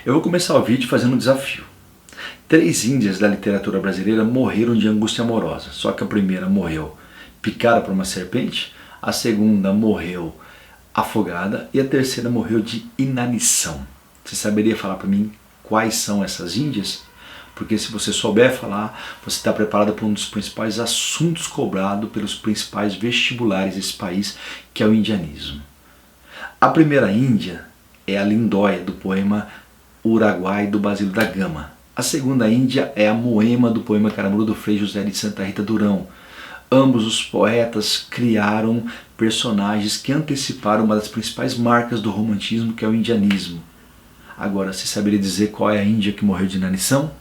Eu vou começar o vídeo fazendo um desafio. 3 índias da literatura brasileira morreram de angústia amorosa. Só que a primeira morreu picada por uma serpente, a segunda morreu afogada e a terceira morreu de inanição. Você saberia falar para mim quais são essas índias? Porque se você souber falar, você está preparado para um dos principais assuntos cobrado pelos principais vestibulares desse país, que é o indianismo. A primeira índia é a lindóia, do poema Uruguai, do Basílio da Gama. A segunda índia é a Moema, do poema Caramuru, do Frei José de Santa Rita Durão. Ambos os poetas criaram personagens que anteciparam uma das principais marcas do romantismo, que é o indianismo. Agora, você saberia dizer qual é a índia que morreu de inanição?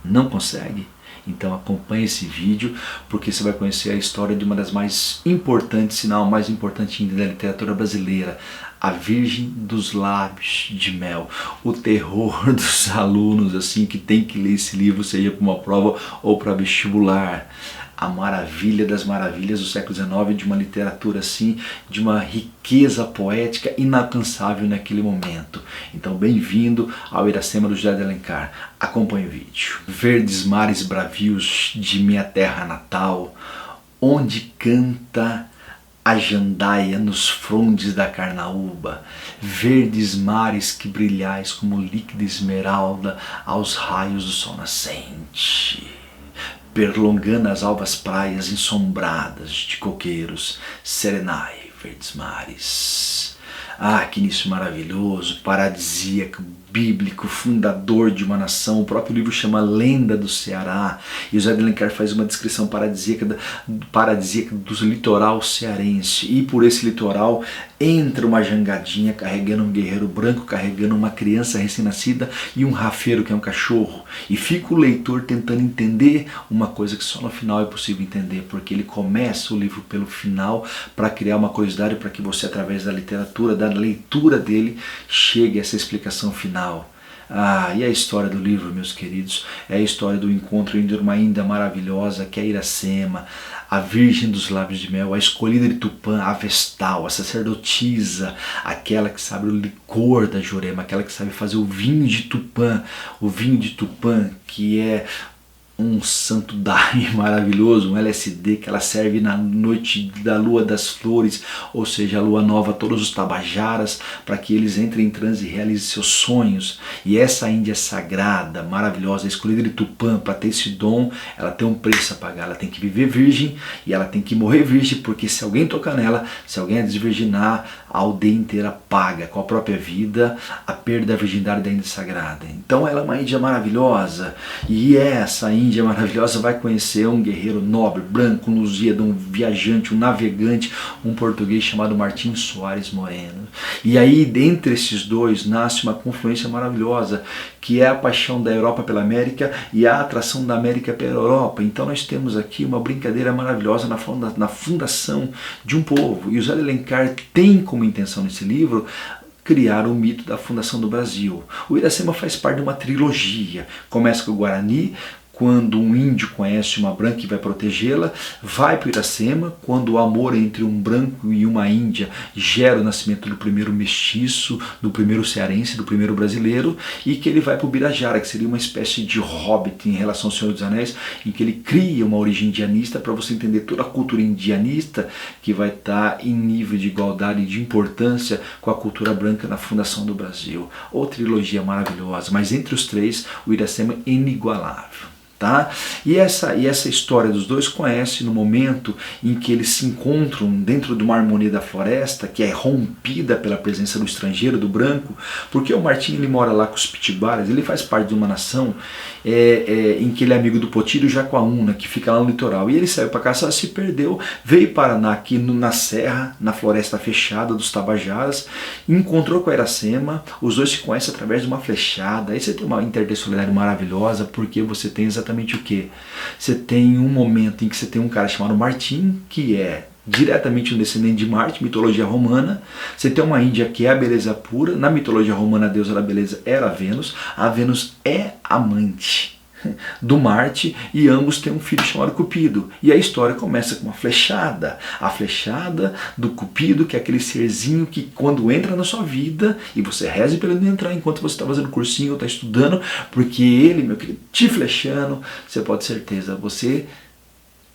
Não consegue? Então acompanhe esse vídeo, porque você vai conhecer a história de uma das mais importantes, se não a mais importante índia da literatura brasileira, a Virgem dos Lábios de Mel. O terror dos alunos assim que tem que ler esse livro, seja para uma prova ou para vestibular. A maravilha das maravilhas do século XIX, de uma literatura assim, de uma riqueza poética inalcançável naquele momento. Então, bem-vindo ao Iracema do José de Alencar. Acompanhe o vídeo. Verdes mares bravios de minha terra natal, onde canta a jandaia nos frondes da carnaúba, verdes mares que brilhais como líquida esmeralda aos raios do sol nascente, perlongando as alvas praias ensombradas de coqueiros, serenai, verdes mares. Ah, que início maravilhoso, paradisíaco, bíblico, fundador de uma nação. O próprio livro chama Lenda do Ceará, e o José de Alencar faz uma descrição paradisíaca do litoral cearense. E por esse litoral entra uma jangadinha carregando um guerreiro branco, carregando uma criança recém-nascida e um rafeiro, que é um cachorro. E fica o leitor tentando entender uma coisa que só no final é possível entender, porque ele começa o livro pelo final para criar uma curiosidade, para que você, através da literatura, da leitura dele, chegue a essa explicação final. Ah, e a história do livro, meus queridos, é a história do encontro entre uma índia maravilhosa, que é a Iracema, a Virgem dos Lábios de Mel, a escolhida de Tupã, a Vestal, a sacerdotisa, aquela que sabe o licor da Jurema, aquela que sabe fazer o vinho de Tupã, que é um santo daime maravilhoso, um LSD que ela serve na noite da lua das flores, ou seja, a lua nova, a todos os tabajaras, para que eles entrem em transe e realizem seus sonhos. E essa índia sagrada, maravilhosa, escolhida de Tupã, para ter esse dom, ela tem um preço a pagar. Ela tem que viver virgem e ela tem que morrer virgem, porque se alguém tocar nela, se alguém a desvirginar, a aldeia inteira paga com a própria vida a perda da virgindade da índia sagrada. Então ela é uma índia maravilhosa, e essa índia maravilhosa vai conhecer um guerreiro nobre, branco, um lusíada, um viajante, um navegante, um português chamado Martim Soares Moreno. E aí, dentre esses dois, nasce uma confluência maravilhosa, que é a paixão da Europa pela América e a atração da América pela Europa. Então nós temos aqui uma brincadeira maravilhosa na fundação de um povo. E o José de Alencar tem como intenção nesse livro criar o mito da fundação do Brasil. O Iracema faz parte de uma trilogia. Começa com o Guarani, quando um índio conhece uma branca e vai protegê-la, vai para o Iracema, quando o amor entre um branco e uma índia gera o nascimento do primeiro mestiço, do primeiro cearense, do primeiro brasileiro, e que ele vai para o Birajara, que seria uma espécie de hobbit em relação ao Senhor dos Anéis, em que ele cria uma origem indianista, para você entender toda a cultura indianista, que vai estar em nível de igualdade e de importância com a cultura branca na fundação do Brasil. Outra trilogia maravilhosa, mas entre os três, o Iracema é inigualável. Tá? E essa história dos dois conhece no momento em que eles se encontram dentro de uma harmonia da floresta, que é rompida pela presença do estrangeiro, do branco, porque o Martim ele mora lá com os Pitiguaras, ele faz parte de uma nação em que ele é amigo do Potir e o Jacuaúna, que fica lá no litoral, e ele saiu para caçar, se perdeu, veio parar aqui na serra, na floresta fechada dos Tabajaras, encontrou com a Iracema, os dois se conhecem através de uma flechada. Aí você tem uma intertextualidade maravilhosa, porque você tem exatamente o que? Você tem um momento em que você tem um cara chamado Martim, que é diretamente um descendente de Marte, mitologia romana. Você tem uma índia que é a beleza pura. Na mitologia romana, a deusa da beleza era a Vênus. A Vênus é amante do Marte, e ambos têm um filho chamado Cupido. E a história começa com uma flechada. A flechada do Cupido, que é aquele serzinho que quando entra na sua vida, e você reze para ele não entrar enquanto você está fazendo cursinho ou está estudando, porque ele, meu querido, te flechando, você pode ter certeza, você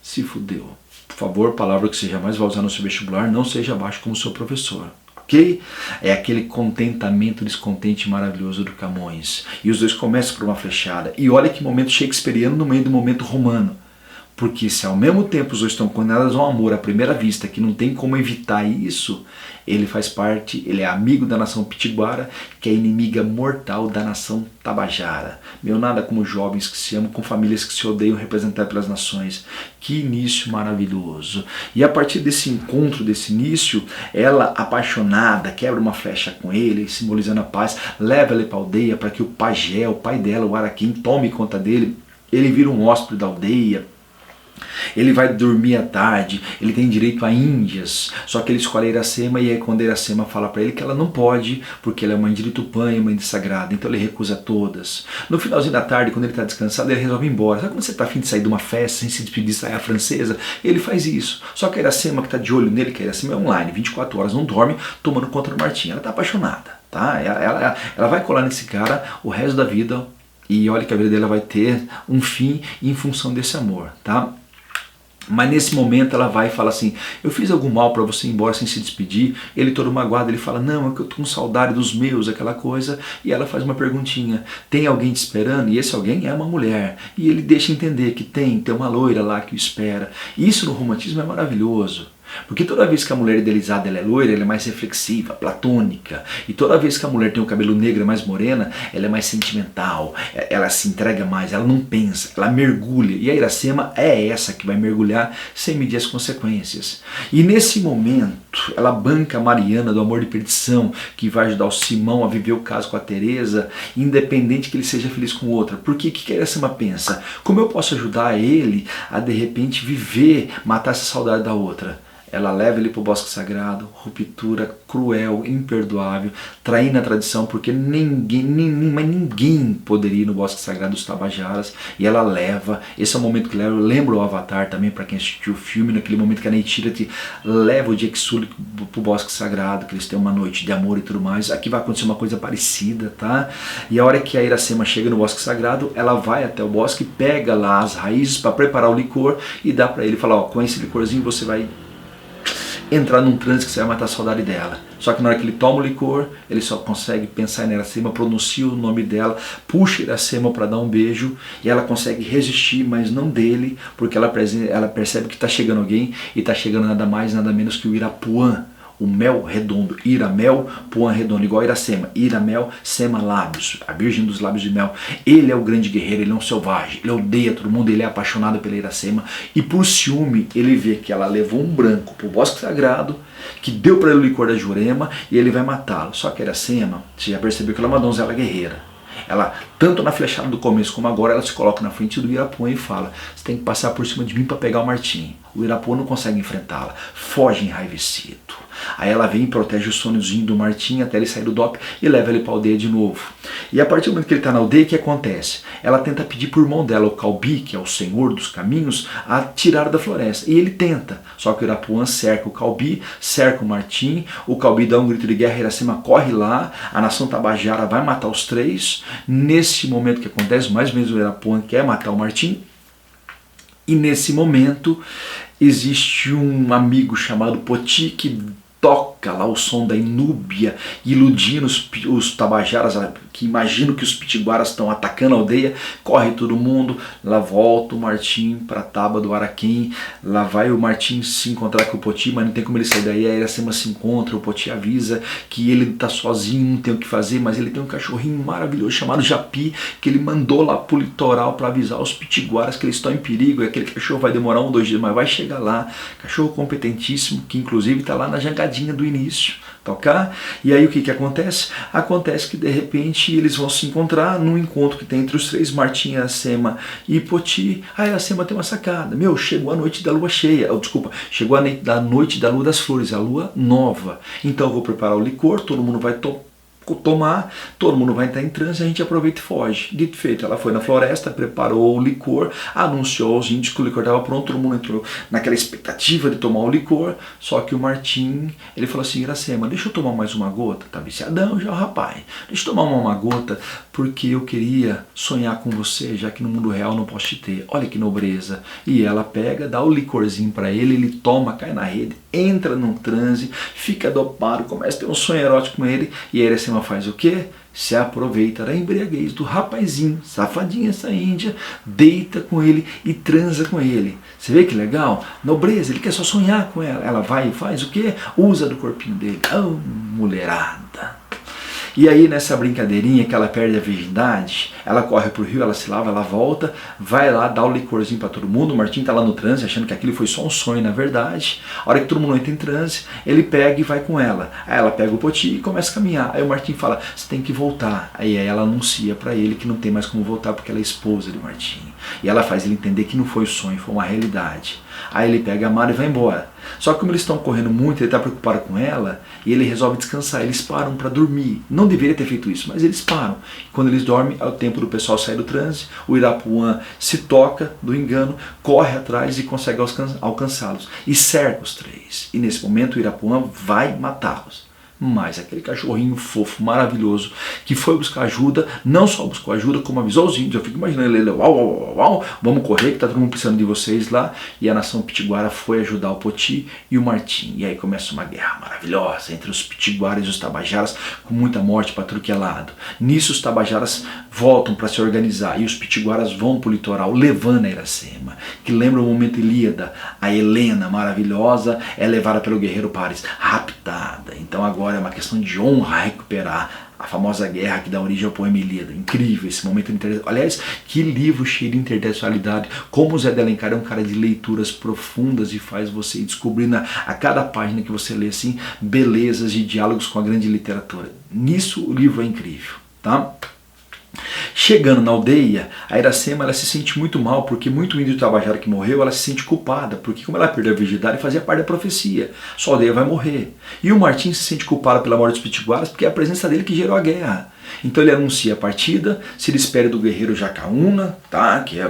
se fudeu. Por favor, palavra que você jamais vai usar no seu vestibular, não seja abaixo como seu professor. Ok? É aquele contentamento descontente maravilhoso do Camões. E os dois começam por uma flechada. E olha que momento shakespeariano no meio do momento romano. Porque se ao mesmo tempo os dois estão condenados ao amor à primeira vista, que não tem como evitar isso, ele faz parte, ele é amigo da nação pitiguara, que é inimiga mortal da nação tabajara. Meu, nada como jovens que se amam com famílias que se odeiam representadas pelas nações. Que início maravilhoso. E a partir desse encontro, desse início, ela, apaixonada, quebra uma flecha com ele, simbolizando a paz, leva ele para a aldeia para que o pajé, o pai dela, o Araquém, tome conta dele. Ele vira um hóspede da aldeia. Ele vai dormir à tarde, ele tem direito a índias, só que ele escolhe a Iracema, e aí quando a Iracema fala para ele que ela não pode, porque ela é mãe de Tupã e mãe de Sagrada, então ele recusa todas. No finalzinho da tarde, quando ele está descansado, ele resolve ir embora. Sabe quando você está afim de sair de uma festa sem se despedir, sair à francesa? Ele faz isso. Só que a Iracema, que está de olho nele, que a Iracema é online, 24 horas, não dorme, tomando conta do Martim. Ela está apaixonada, tá? Ela vai colar nesse cara o resto da vida, e olha que a vida dela vai ter um fim em função desse amor, tá? Mas nesse momento ela vai e fala assim, eu fiz algum mal para você ir embora sem se despedir? Ele todo magoado, ele fala, não, é que eu tô com saudade dos meus, aquela coisa. E ela faz uma perguntinha, tem alguém te esperando? E esse alguém é uma mulher. E ele deixa entender que tem uma loira lá que o espera. E isso no romantismo é maravilhoso. Porque toda vez que a mulher idealizada ela é loira, ela é mais reflexiva, platônica. E toda vez que a mulher tem o cabelo negro e mais morena, ela é mais sentimental, ela se entrega mais, ela não pensa, ela mergulha. E a Iracema é essa que vai mergulhar sem medir as consequências. E nesse momento, ela banca a Mariana do amor de perdição, que vai ajudar o Simão a viver o caso com a Teresa, independente que ele seja feliz com outra. Porque o que a Iracema pensa? Como eu posso ajudar ele a de repente viver, matar essa saudade da outra? Ela leva ele para o bosque sagrado, ruptura cruel, imperdoável, traindo a tradição, porque ninguém poderia ir no bosque sagrado dos Tabajaras, e ela leva, esse é o momento que lembra o Avatar também, para quem assistiu o filme, naquele momento que a Neytiri leva o Jake Sully para o bosque sagrado, que eles têm uma noite de amor e tudo mais. Aqui vai acontecer uma coisa parecida, tá? E a hora que a Iracema chega no bosque sagrado, ela vai até o bosque, pega lá as raízes para preparar o licor e dá para ele, fala, ó, com esse licorzinho você vai entrar num transe que você vai matar a saudade dela. Só que na hora que ele toma o licor, ele só consegue pensar em Iracema, pronuncia o nome dela, puxa Iracema para dar um beijo, e ela consegue resistir, mas não dele, porque ela percebe que está chegando alguém, e está chegando nada mais, nada menos que o Irapuã, o mel redondo, Iramel, Puã redondo, igual Iracema, Iramel, Sema lábios, a virgem dos lábios de mel. Ele é o grande guerreiro, ele é um selvagem, ele odeia todo mundo, ele é apaixonado pela Iracema, e por ciúme ele vê que ela levou um branco pro bosque sagrado, que deu para ele o licor da Jurema, e ele vai matá-lo. Só que Iracema, você já percebeu que ela é uma donzela guerreira. Ela, tanto na flechada do começo como agora, ela se coloca na frente do Irapuã e fala, você tem que passar por cima de mim para pegar o Martim. O Irapuã não consegue enfrentá-la, foge enraivecido. Aí ela vem e protege o sonhozinho do Martim até ele sair do DOP e leva ele para a aldeia de novo. E a partir do momento que ele está na aldeia, o que acontece? Ela tenta pedir por irmão dela, o Calbi, que é o senhor dos caminhos, a tirar da floresta. E ele tenta, só que o Irapuã cerca o Calbi, cerca o Martim, o Calbi dá um grito de guerra, Iracema corre lá, a nação Tabajara vai matar os três. Nesse momento que acontece, mais ou menos o Irapuã quer matar o Martim. E nesse momento existe um amigo chamado Poti que toca lá o som da Inúbia, iludindo os Tabajaras, que imaginam que os Pitiguaras estão atacando a aldeia. Corre todo mundo, lá volta o Martim para a Taba do Araquém, lá vai o Martim se encontrar com o Poti, mas não tem como ele sair daí. A Iracema se encontra, o Poti avisa que ele está sozinho, não tem o que fazer, mas ele tem um cachorrinho maravilhoso chamado Japi, que ele mandou lá pro litoral para avisar os Pitiguaras que eles estão em perigo, e aquele cachorro vai demorar 1 ou 2 dias, mas vai chegar lá. Cachorro competentíssimo, que inclusive está lá na jangadinha do início, tocar. E aí o que acontece? Acontece que de repente eles vão se encontrar num encontro que tem entre os três, Martim, Iracema e Poti. A Iracema tem uma sacada, meu, chegou a noite da lua cheia, chegou a noite da lua das flores, a lua nova, então eu vou preparar o licor, todo mundo vai tomar, todo mundo vai entrar em transe, a gente aproveita e foge. Dito e feito, ela foi na floresta, preparou o licor, anunciou aos índios que o licor estava pronto, todo mundo entrou naquela expectativa de tomar o licor, só que o Martim, ele falou assim, Iracema, deixa eu tomar mais uma gota, tá viciadão já o rapaz, deixa eu tomar uma gota, porque eu queria sonhar com você, já que no mundo real não posso te ter, olha que nobreza. E ela pega, dá o licorzinho para ele toma, cai na rede, entra num transe, fica dopado, começa a ter um sonho erótico com ele, e a Iracema faz o quê? Se aproveita da embriaguez do rapazinho, safadinha essa índia, deita com ele e transa com ele. Você vê que legal? Nobreza, ele quer só sonhar com ela. Ela vai e faz o quê? Usa do corpinho dele. Oh, mulherada! E aí nessa brincadeirinha que ela perde a virgindade, ela corre pro rio, ela se lava, ela volta, vai lá, dá o licorzinho para todo mundo, o Martim tá lá no transe, achando que aquilo foi só um sonho na verdade. A hora que todo mundo entra em transe, ele pega e vai com ela. Aí ela pega o poti e começa a caminhar. Aí o Martim fala, você tem que voltar. Aí ela anuncia para ele que não tem mais como voltar porque ela é esposa do Martim. E ela faz ele entender que não foi sonho, foi uma realidade. Aí ele pega a Mara e vai embora. Só que como eles estão correndo muito, ele está preocupado com ela, e ele resolve descansar. Eles param para dormir. Não deveria ter feito isso, mas eles param. E quando eles dormem, é o tempo do pessoal sair do transe, o Irapuã se toca do engano, corre atrás e consegue alcançá-los. E cerca os três. E nesse momento o Irapuã vai matá-los. Mas aquele cachorrinho fofo, maravilhoso, que foi buscar ajuda, não só buscou ajuda, como avisou os índios. Eu fico imaginando ele, uau, uau, uau, uau, vamos correr, que tá todo mundo precisando de vocês lá. E a nação pitiguara foi ajudar o Poti e o Martim. E aí começa uma guerra maravilhosa entre os pitiguaras e os tabajaras, com muita morte para tudo que é lado. Nisso os tabajaras voltam para se organizar e os pitiguaras vão para o litoral, levando a Iracema, que lembra o momento Ilíada, a Helena maravilhosa é levada pelo guerreiro Paris, raptada. Então agora é uma questão de honra recuperar a famosa guerra que dá origem ao poema Ilíada. Incrível esse momento. Aliás, que livro cheio de intertextualidade. Como o Zé de Alencar é um cara de leituras profundas e faz você ir descobrindo a cada página que você lê assim, belezas de diálogos com a grande literatura. Nisso o livro é incrível, tá? Chegando na aldeia, a Iracema ela se sente muito mal, porque muito índio tabajara que morreu, ela se sente culpada, porque como ela perdeu a virgindade, fazia parte da profecia. Sua aldeia vai morrer. E o Martim se sente culpado pela morte dos pitiguaras, porque é a presença dele que gerou a guerra. Então ele anuncia a partida, se despede do guerreiro Jacaúna, tá? que é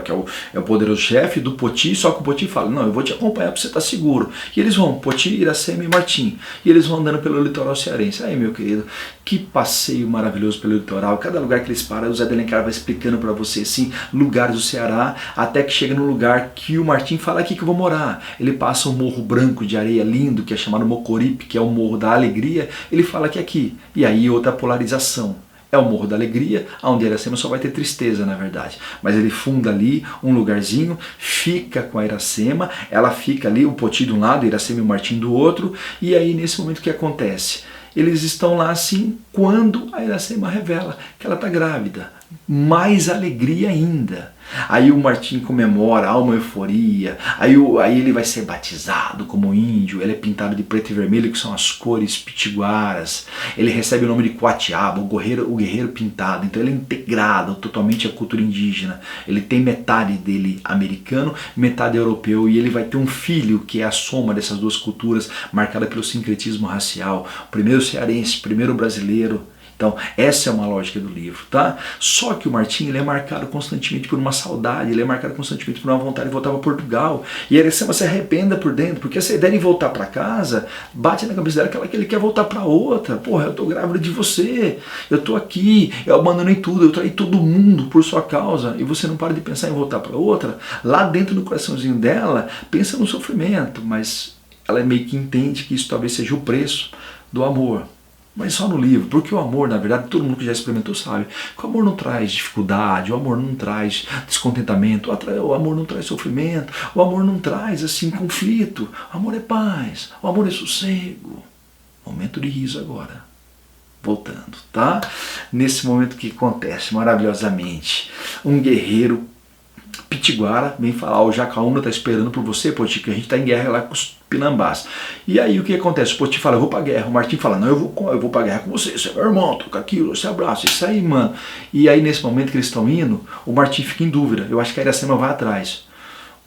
o poderoso chefe, do Poti, só que o Poti fala, não, eu vou te acompanhar para você estar seguro. E eles vão, Poti, Iracema e Martim. E eles vão andando pelo litoral cearense. Aí, meu querido, que passeio maravilhoso pelo litoral. Cada lugar que eles param, o Zé de Alencar vai explicando para você, assim, lugares do Ceará, até que chega no lugar que o Martim fala, aqui que eu vou morar. Ele passa um morro branco de areia lindo, que é chamado Mocoripe, que é o Morro da Alegria. Ele fala que é aqui. E aí outra polarização. É o Morro da Alegria, onde Iracema só vai ter tristeza, na verdade. Mas ele funda ali um lugarzinho, fica com a Iracema, ela fica ali, o Poti de um lado, Iracema e o Martim do outro, e aí nesse momento o que acontece? Eles estão lá assim, quando a Iracema revela que ela está grávida. Mais alegria ainda. Aí o Martim comemora, há uma euforia, aí ele vai ser batizado como índio, ele é pintado de preto e vermelho, que são as cores pitiguaras, ele recebe o nome de Coatiaba, o guerreiro pintado, então ele é integrado totalmente à cultura indígena, ele tem metade dele americano, metade europeu, e ele vai ter um filho que é a soma dessas duas culturas, marcada pelo sincretismo racial, primeiro cearense, primeiro brasileiro. Então, essa é uma lógica do livro, tá? Só que o Martim, ele é marcado constantemente por uma saudade, ele é marcado constantemente por uma vontade de voltar para Portugal. E a Iracema se arrependa por dentro, porque essa ideia de voltar para casa bate na cabeça dela que ele quer voltar para outra. Porra, eu tô grávida de você, eu tô aqui, eu abandonei tudo, eu traí todo mundo por sua causa, e você não para de pensar em voltar para outra. Lá dentro do coraçãozinho dela, pensa no sofrimento, mas ela meio que entende que isso talvez seja o preço do amor. Mas só no livro, porque o amor, na verdade, todo mundo que já experimentou sabe, que o amor não traz dificuldade, o amor não traz descontentamento, o amor não traz sofrimento, o amor não traz, assim, conflito, o amor é paz, o amor é sossego. Momento de riso agora. Voltando, tá? Nesse momento que acontece maravilhosamente, um guerreiro pitiguara vem falar, o Jacaúna está esperando por você, Poti, que a gente está em guerra lá com os Pinambás. E aí o que acontece? O Poti fala, eu vou pra guerra. O Martim fala, não, eu vou pra guerra com você, você é meu irmão, toca aqui, você abraça, isso aí, mano. E aí nesse momento que eles estão indo, o Martim fica em dúvida, eu acho que a Iracema vai atrás.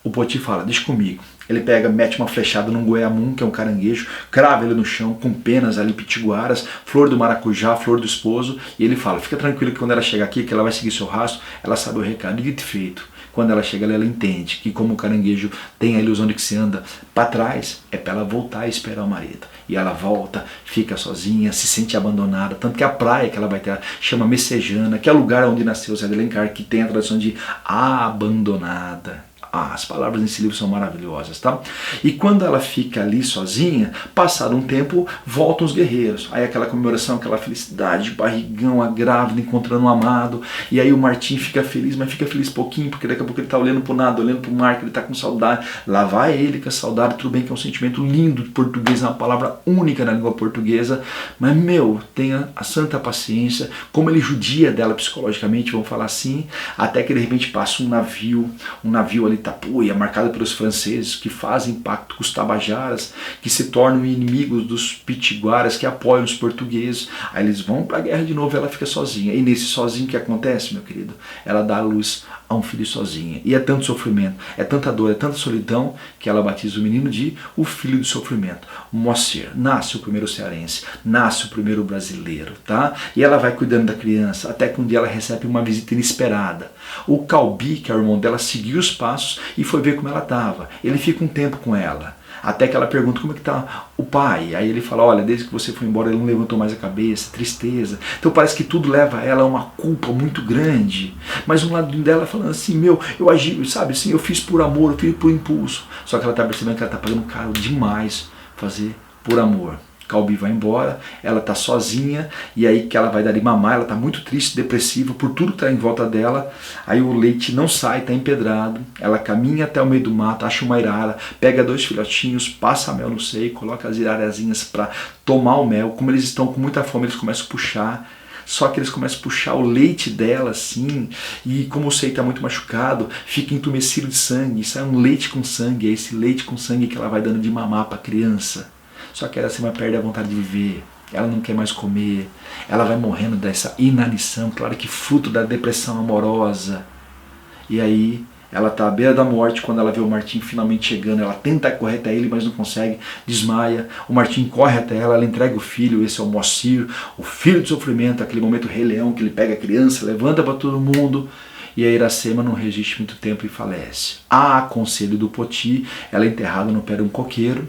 O Poti fala, deixa comigo, Ele pega, mete uma flechada num goiamum, que é um caranguejo, crava ele no chão com penas ali pitiguaras, flor do maracujá, flor do esposo, e ele fala, fica tranquilo que quando ela chegar aqui, que ela vai seguir seu rastro, ela sabe o recado, dito e feito. Quando ela chega ali, ela entende que como o caranguejo tem a ilusão de que se anda para trás, é para ela voltar e esperar o marido. E ela volta, fica sozinha, se sente abandonada, tanto que a praia que ela vai ter chama Messejana, que é o lugar onde nasceu Zé de Alencar, que tem a tradução de abandonada. As palavras nesse livro são maravilhosas, tá? E quando ela fica ali sozinha, passado um tempo, voltam os guerreiros. Aí aquela comemoração, aquela felicidade, barrigão, a grávida encontrando um amado. E aí o Martim fica feliz, mas fica feliz pouquinho, porque daqui a pouco ele tá olhando pro nada, olhando pro mar, que ele tá com saudade. Lá vai ele com a saudade, tudo bem que é um sentimento lindo de português, é uma palavra única na língua portuguesa. Mas, tenha a santa paciência, como ele judia dela psicologicamente, vamos falar assim, até que de repente passa um navio ali Tapuia, marcado pelos franceses, que fazem pacto com os tabajaras, que se tornam inimigos dos pitiguaras, que apoiam os portugueses. Aí eles vão para a guerra de novo e ela fica sozinha. E nesse sozinho que acontece, meu querido? Ela dá à luz a um filho sozinha. E é tanto sofrimento, é tanta dor, é tanta solidão, que ela batiza o menino de o filho do sofrimento. Moacir. Nasce o primeiro cearense, nasce o primeiro brasileiro, tá? E ela vai cuidando da criança, até que um dia ela recebe uma visita inesperada. O Calbi, que é o irmão dela, seguiu os passos e foi ver como ela estava. Ele fica um tempo com ela, até que ela pergunta como é que está o pai. Aí ele fala, olha, desde que você foi embora ele não levantou mais a cabeça, tristeza. Então parece que tudo leva ela a uma culpa muito grande. Mas um lado dela falando assim, eu agi, sabe assim, eu fiz por amor, eu fiz por impulso. Só que ela está percebendo que ela está pagando caro demais fazer por amor. Calbi vai embora, ela está sozinha, e aí que ela vai dar de mamar, ela está muito triste, depressiva, por tudo que está em volta dela. Aí o leite não sai, está empedrado, ela caminha até o meio do mato, acha uma arara, pega 2 filhotinhos, passa mel no seio, coloca as ararazinhas para tomar o mel. Como eles estão com muita fome, eles começam a puxar. Só que eles começam a puxar o leite dela assim, e como o seio está muito machucado, fica entumecido de sangue, sai um leite com sangue, é esse leite com sangue que ela vai dando de mamar para a criança. Só que ela assim, perde a vontade de viver, ela não quer mais comer, ela vai morrendo dessa inanição, claro que fruto da depressão amorosa. E aí ela está à beira da morte quando ela vê o Martim finalmente chegando, ela tenta correr até ele, mas não consegue, desmaia, o Martim corre até ela entrega o filho, esse é o Moacir, o filho do sofrimento, aquele momento Rei Leão, que ele pega a criança, levanta para todo mundo. E a Iracema não resiste muito tempo e falece. A conselho do Poti, ela é enterrada no pé de um coqueiro.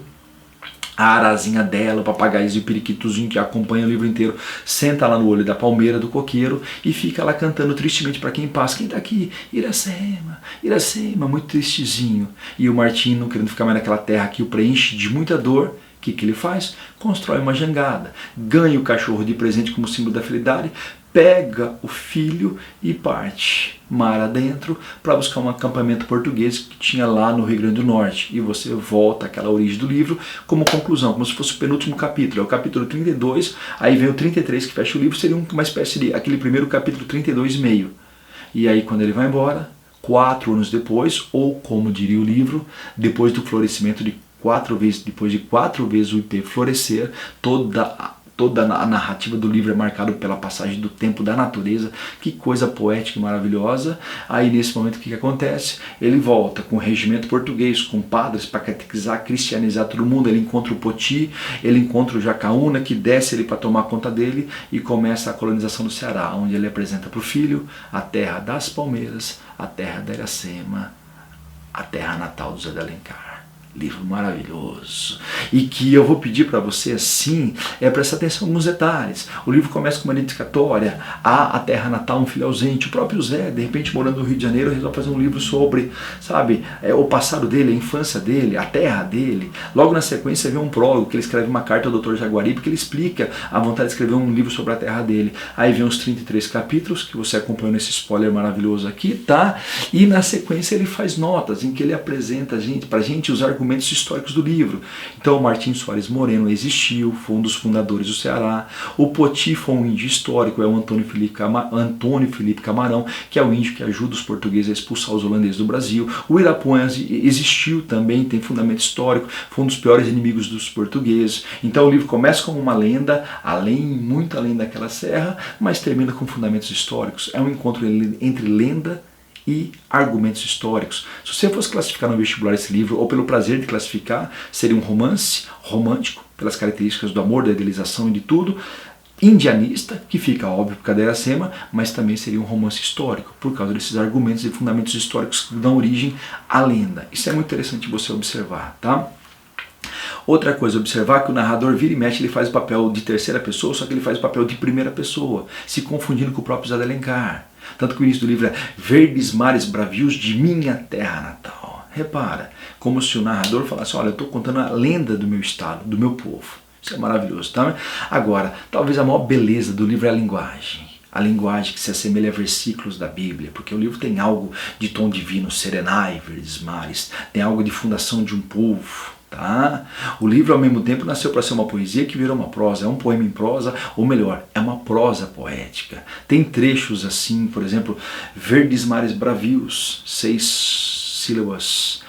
A arazinha dela, o papagaiozinho e o periquitozinho que acompanha o livro inteiro, senta lá no olho da palmeira do coqueiro e fica lá cantando tristemente para quem passa. Quem tá aqui? Iracema, Iracema, muito tristezinho. E o Martim, não querendo ficar mais naquela terra que o preenche de muita dor, o que ele faz? Constrói uma jangada, ganha o cachorro de presente como símbolo da fidelidade, pega o filho e parte mar adentro para buscar um acampamento português que tinha lá no Rio Grande do Norte. E você volta àquela origem do livro como conclusão, como se fosse o penúltimo capítulo. É o capítulo 32, aí vem o 33 que fecha o livro, seria uma espécie de aquele primeiro capítulo 32,5. E aí quando ele vai embora, 4 anos depois, ou como diria o livro, depois do florescimento de 4 vezes, depois de 4 vezes o ipê florescer, toda a narrativa do livro é marcada pela passagem do tempo da natureza. Que coisa poética e maravilhosa. Aí nesse momento o que acontece? Ele volta com o regimento português, com padres para catequizar, cristianizar todo mundo. Ele encontra o Poti, ele encontra o Jacaúna, que desce ele para tomar conta dele, e começa a colonização do Ceará, onde ele apresenta para o filho a terra das palmeiras, a terra da Iracema, a terra natal do Zé de Alencar. Livro maravilhoso, e que eu vou pedir para você assim, prestar atenção nos detalhes. O livro começa com uma dedicatória à terra natal, um filho ausente. O próprio Zé, de repente morando no Rio de Janeiro, resolve fazer um livro sobre, sabe, o passado dele, a infância dele, a terra dele. Logo na sequência vem um prólogo, que ele escreve uma carta ao Dr. Jaguari, porque ele explica a vontade de escrever um livro sobre a terra dele. Aí vem os 33 capítulos, que você acompanhou nesse spoiler maravilhoso aqui, tá? E na sequência ele faz notas, em que ele apresenta pra gente os argumentos históricos do livro. Então o Martim Soares Moreno existiu, foi um dos fundadores do Ceará. O Poti foi um índio histórico, é o Antônio Felipe Camarão, que é o índio que ajuda os portugueses a expulsar os holandeses do Brasil. O Irapuã existiu também, tem fundamento histórico, foi um dos piores inimigos dos portugueses. Então o livro começa como uma lenda, muito além daquela serra, mas termina com fundamentos históricos. É um encontro entre lenda e argumentos históricos. Se você fosse classificar no vestibular esse livro, ou pelo prazer de classificar, seria um romance romântico, pelas características do amor, da idealização e de tudo, indianista, que fica óbvio por causa da Iracema, mas também seria um romance histórico, por causa desses argumentos e fundamentos históricos que dão origem à lenda. Isso é muito interessante você observar, tá? Outra coisa, observar que o narrador vira e mexe, ele faz o papel de terceira pessoa, só que ele faz o papel de primeira pessoa, se confundindo com o próprio José de Alencar. Tanto que o início do livro é Verdes mares bravios de minha terra natal. Repara, como se o narrador falasse, olha, eu estou contando a lenda do meu estado, do meu povo. Isso é maravilhoso, tá? Agora, talvez a maior beleza do livro é a linguagem. A linguagem que se assemelha a versículos da Bíblia, porque o livro tem algo de tom divino, serenai, verdes mares, tem algo de fundação de um povo. Tá? O livro ao mesmo tempo nasceu para ser uma poesia que virou uma prosa, é um poema em prosa, ou melhor, é uma prosa poética. Tem trechos assim, por exemplo, Verdes mares bravios, 6 sílabas.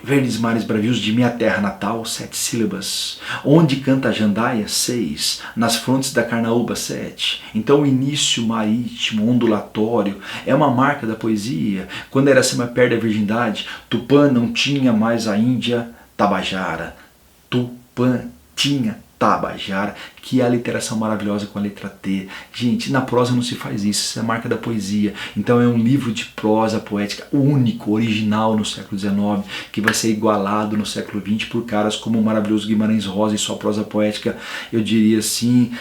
Verdes mares bravios de minha terra natal, 7 sílabas. Onde canta a jandaia, 6. Nas frontes da carnaúba, 7. Então o início marítimo, ondulatório, é uma marca da poesia. Quando Iracema perde a virgindade, Tupã não tinha mais a Índia Tabajara. Tupã tinha Tabajara, que é a literação maravilhosa com a letra T. Gente, na prosa não se faz isso, isso é a marca da poesia. Então é um livro de prosa poética único, original no século XIX, que vai ser igualado no século XX por caras como o maravilhoso Guimarães Rosa e sua prosa poética, eu diria assim,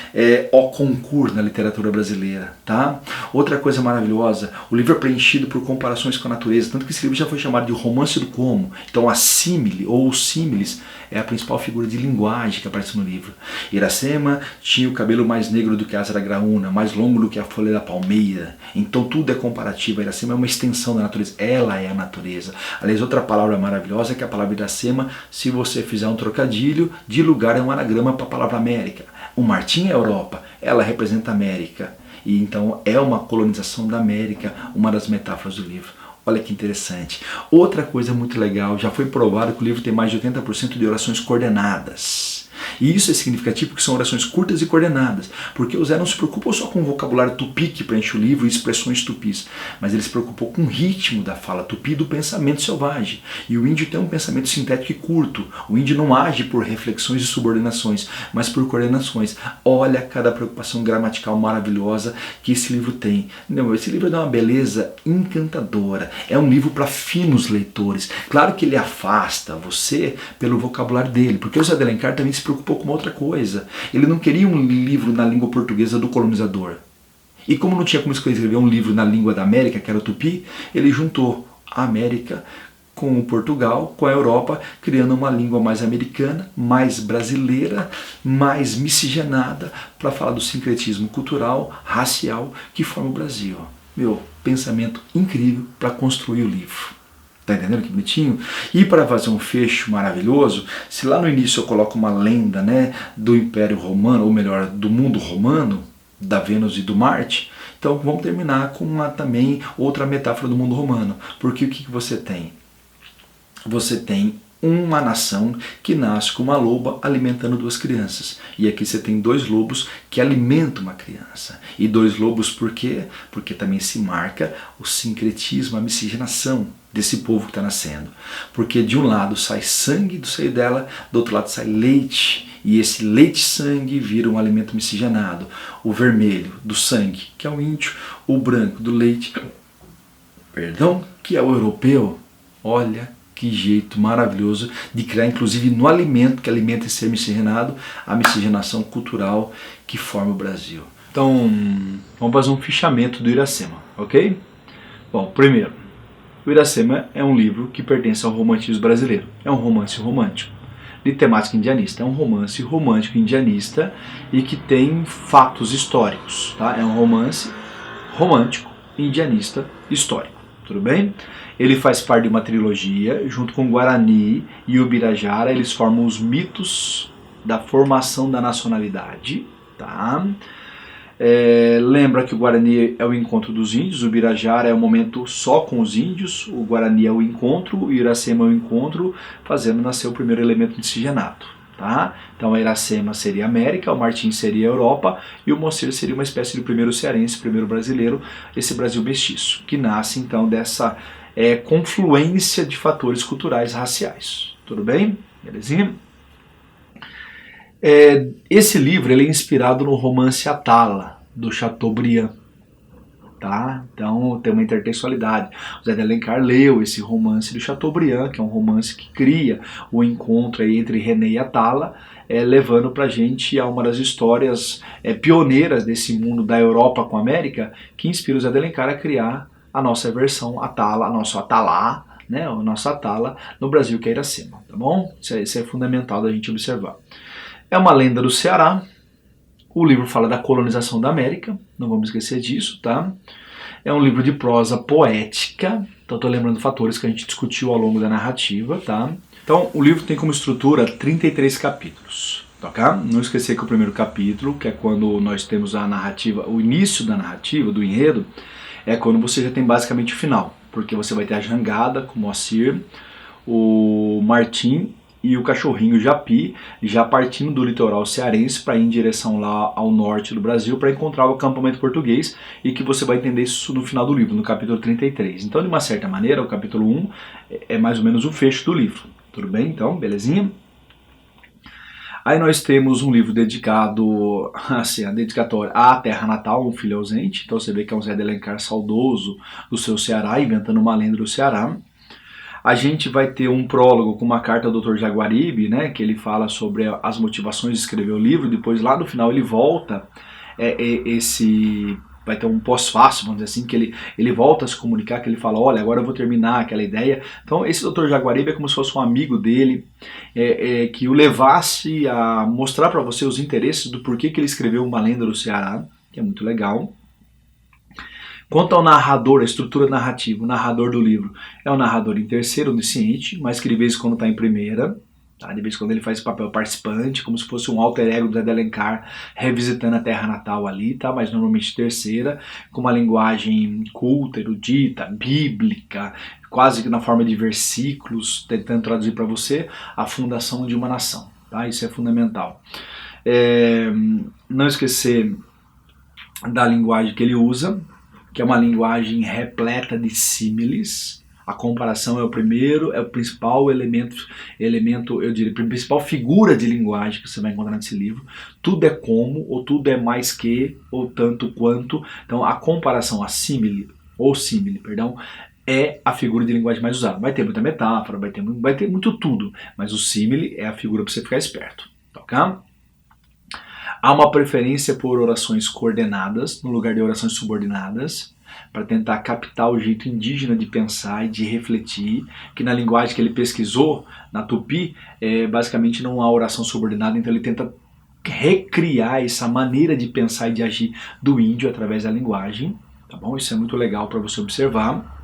au concurso na literatura brasileira, tá? Outra coisa maravilhosa, o livro é preenchido por comparações com a natureza, tanto que esse livro já foi chamado de romance do como. Então a símile ou os símiles é a principal figura de linguagem que aparece no livro. Iracema tinha o cabelo mais negro do que a asa da graúna, mais longo do que a folha da palmeira. Então tudo é comparativo. A Iracema é uma extensão da natureza. Ela é a natureza. Aliás, outra palavra maravilhosa é que a palavra Iracema, se você fizer um trocadilho, de lugar é um anagrama para a palavra América. O Martim é a Europa, ela representa a América. E então é uma colonização da América, uma das metáforas do livro. Olha que interessante. Outra coisa muito legal, já foi provado que o livro tem mais de 80% de orações coordenadas. E isso é significativo porque são orações curtas e coordenadas, porque o Zé não se preocupou só com o vocabulário tupi que preenche o livro e expressões tupis, mas ele se preocupou com o ritmo da fala tupi do pensamento selvagem. E o índio tem um pensamento sintético e curto. O índio não age por reflexões e subordinações, mas por coordenações. Olha cada preocupação gramatical maravilhosa que esse livro tem. Não, esse livro dá uma beleza encantadora. É um livro para finos leitores. Claro que ele afasta você pelo vocabulário dele, porque o Zé de Alencar também se preocupou com uma outra coisa. Ele não queria um livro na língua portuguesa do colonizador. E como não tinha como escrever um livro na língua da América, que era o tupi, ele juntou a América com o Portugal, com a Europa, criando uma língua mais americana, mais brasileira, mais miscigenada, para falar do sincretismo cultural, racial, que forma o Brasil. Meu, pensamento incrível para construir o livro. Tá entendendo que bonitinho? E para fazer um fecho maravilhoso, se lá no início eu coloco uma lenda, né, do Império Romano, ou melhor, do mundo romano, da Vênus e do Marte, então vamos terminar com também outra metáfora do mundo romano. Porque o que você tem? Você tem uma nação que nasce com uma loba alimentando 2 crianças. E aqui você tem 2 lobos que alimentam uma criança. E 2 lobos por quê? Porque também se marca o sincretismo, a miscigenação desse povo que está nascendo. Porque de um lado sai sangue do seio dela, do outro lado sai leite. E esse leite-sangue vira um alimento miscigenado. O vermelho do sangue, que é o índio, o branco do leite, perdão, que é o europeu. Olha que jeito maravilhoso de criar, inclusive no alimento, que alimenta esse ser miscigenado, a miscigenação cultural que forma o Brasil. Então, vamos fazer um fichamento do Iracema, ok? Bom, primeiro, o Iracema é um livro que pertence ao romantismo brasileiro. É um romance romântico, de temática indianista. É um romance romântico indianista e que tem fatos históricos. Tá? É um romance romântico indianista histórico. Tudo bem? Ele faz parte de uma trilogia, junto com Guarani e Ubirajara, eles formam os mitos da formação da nacionalidade. Tá? Lembra que o Guarani é o encontro dos índios, o Ubirajara é o momento só com os índios, o Guarani é o encontro, o Iracema é o encontro, fazendo nascer o primeiro elemento miscigenado. Tá? Então a Iracema seria América, o Martim seria Europa e o Moacir seria uma espécie de primeiro cearense, primeiro brasileiro, esse Brasil mestiço, que nasce então dessa confluência de fatores culturais raciais. Tudo bem? Belezinha? Esse livro ele é inspirado no romance Atala, do Chateaubriand. Tá? Então tem uma intertextualidade. O Zé de Alencar leu esse romance de Chateaubriand, que é um romance que cria o encontro aí entre René e Atala, levando pra gente a uma das histórias pioneiras desse mundo da Europa com a América, que inspira o Zé de Alencar a criar a nossa versão Atala, nosso Atalá, né, o nosso Atala no Brasil, que é Iracema, tá bom? Isso é fundamental da gente observar. É uma lenda do Ceará. O livro fala da colonização da América, não vamos esquecer disso, tá? É um livro de prosa poética, então estou lembrando fatores que a gente discutiu ao longo da narrativa, tá? Então, o livro tem como estrutura 33 capítulos, tá? Não esquecer que o primeiro capítulo, que é quando nós temos a narrativa, o início da narrativa, do enredo, é quando você já tem basicamente o final, porque você vai ter a jangada com o Moacir, o Martim e o cachorrinho Japi, já partindo do litoral cearense para ir em direção lá ao norte do Brasil para encontrar o acampamento português, e que você vai entender isso no final do livro, no capítulo 33. Então, de uma certa maneira, o capítulo 1 é mais ou menos o fecho do livro. Tudo bem? Então, belezinha? Aí nós temos um livro dedicado, assim, a dedicatória à terra natal, um filho ausente. Então você vê que é um Zé de Alencar saudoso do seu Ceará, inventando uma lenda do Ceará. A gente vai ter um prólogo com uma carta do Dr. Jaguaribe, né, que ele fala sobre as motivações de escrever o livro. Depois, lá no final, ele volta, vai ter um pós-fácil, vamos dizer assim, que ele volta a se comunicar, que ele fala, olha, agora eu vou terminar aquela ideia. Então, esse Dr. Jaguaribe é como se fosse um amigo dele, que o levasse a mostrar para você os interesses do porquê que ele escreveu Uma Lenda do Ceará, que é muito legal. Quanto ao narrador, a estrutura narrativa, o narrador do livro é um narrador em terceira, onisciente, mas que de vez em quando está em primeira, tá? De vez em quando ele faz papel participante, como se fosse um alter ego do Zé de Alencar, revisitando a terra natal ali, tá? Mas normalmente terceira, com uma linguagem culta, erudita, bíblica, quase que na forma de versículos, tentando traduzir para você a fundação de uma nação. Tá? Isso é fundamental. Não esquecer da linguagem que ele usa, que é uma linguagem repleta de símiles. A comparação é o principal elemento, eu diria, a principal figura de linguagem que você vai encontrar nesse livro. Tudo é como, ou tudo é mais que, ou tanto quanto. Então a comparação, a símile, é a figura de linguagem mais usada. Vai ter muita metáfora, vai ter muito tudo, mas o símile é a figura para você ficar esperto, ok? Há uma preferência por orações coordenadas, no lugar de orações subordinadas, para tentar captar o jeito indígena de pensar e de refletir, que na linguagem que ele pesquisou, na Tupi, basicamente não há oração subordinada, então ele tenta recriar essa maneira de pensar e de agir do índio através da linguagem, tá bom? Isso é muito legal para você observar.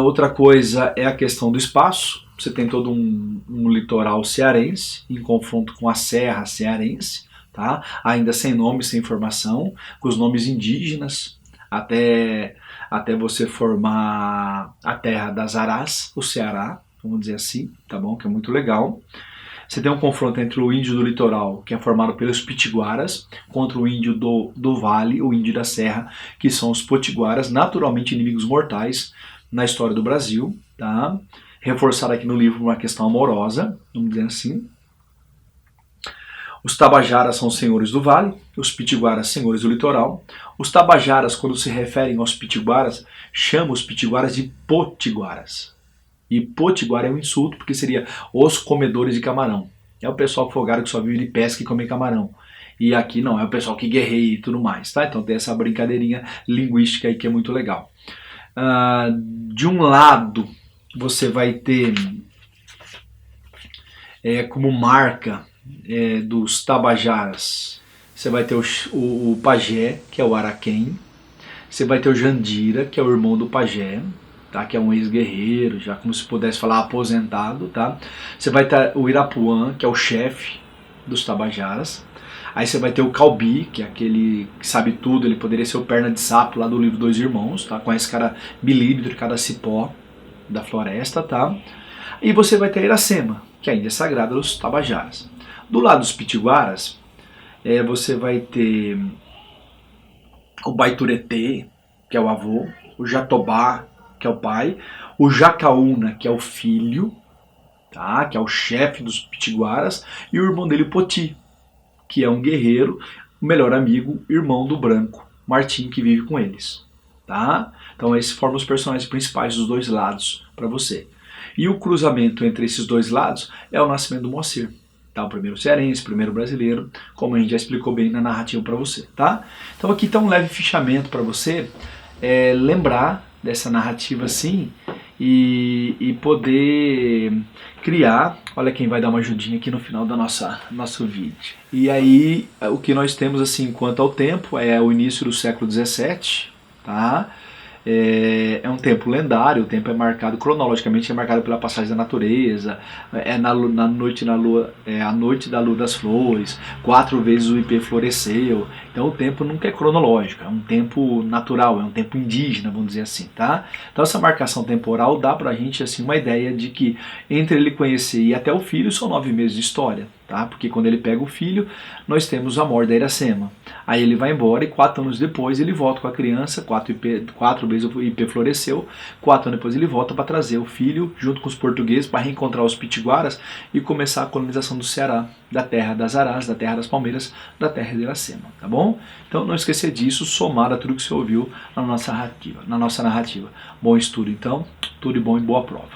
Outra coisa é a questão do espaço. Você tem todo um litoral cearense em confronto com a serra cearense, tá? Ainda sem nome, sem informação, com os nomes indígenas, até você formar a terra das Arás, o Ceará, vamos dizer assim, tá bom? Que é muito legal. Você tem um confronto entre o índio do litoral, que é formado pelos pitiguaras, contra o índio do vale, o índio da serra, que são os potiguaras, naturalmente inimigos mortais na história do Brasil, tá? Reforçar aqui no livro uma questão amorosa, vamos dizer assim. Os tabajaras são senhores do vale, os pitiguaras senhores do litoral. Os tabajaras, quando se referem aos pitiguaras, chamam os pitiguaras de potiguaras. E potiguara é um insulto porque seria os comedores de camarão. É o pessoal folgado que só vive de pesca e come camarão. E aqui não, é o pessoal que guerreia e tudo mais, tá? Então tem essa brincadeirinha linguística aí que é muito legal. De um lado, você vai ter como marca dos tabajaras, você vai ter o pajé, que é o araquém. Você vai ter o Jandira, que é o irmão do pajé, tá? Que é um ex-guerreiro, já como se pudesse falar aposentado. Tá? Você vai ter o Irapuã, que é o chefe dos tabajaras. Aí você vai ter o Calbi, que é aquele que sabe tudo, ele poderia ser o perna de sapo lá do livro Dois Irmãos, tá? Conhece cada milímetro, cada cipó da floresta, tá? E você vai ter a Iracema, que é a Índia Sagrada dos Tabajaras. Do lado dos Pitiguaras, você vai ter o Baituretê, que é o avô, o Jatobá, que é o pai, o Jacaúna, que é o filho, tá? Que é o chefe dos Pitiguaras, e o irmão dele, o Poti, que é um guerreiro, o melhor amigo, irmão do branco, Martim, que vive com eles. Tá? Então esses formam os personagens principais dos dois lados para você. E o cruzamento entre esses dois lados é o nascimento do Moacir. Tá? O primeiro cearense, o primeiro brasileiro, como a gente já explicou bem na narrativa para você. Tá? Então aqui está um leve fichamento para você lembrar dessa narrativa assim e poder criar. Olha quem vai dar uma ajudinha aqui no final do nosso vídeo. E aí o que nós temos assim quanto ao tempo é o início do século XVII, tá? É um tempo lendário, o tempo é marcado cronologicamente, é marcado pela passagem da natureza, na noite na lua, a noite da lua das flores, 4 vezes o ipê floresceu. Então o tempo nunca é cronológico, é um tempo natural, é um tempo indígena, vamos dizer assim, tá? Então essa marcação temporal dá pra gente assim uma ideia de que entre ele conhecer e até o filho são 9 meses de história, tá? Porque quando ele pega o filho, nós temos a morte da Iracema. Aí ele vai embora e 4 anos depois ele volta com a criança, 4 vezes o ipê floresceu, 4 anos depois ele volta para trazer o filho junto com os portugueses para reencontrar os pitiguaras e começar a colonização do Ceará, da terra das Arás, da terra das palmeiras, da terra de Iracema, tá bom? Então não esquecer disso, somado a tudo que você ouviu na nossa narrativa. Bom estudo então, tudo de bom e boa prova.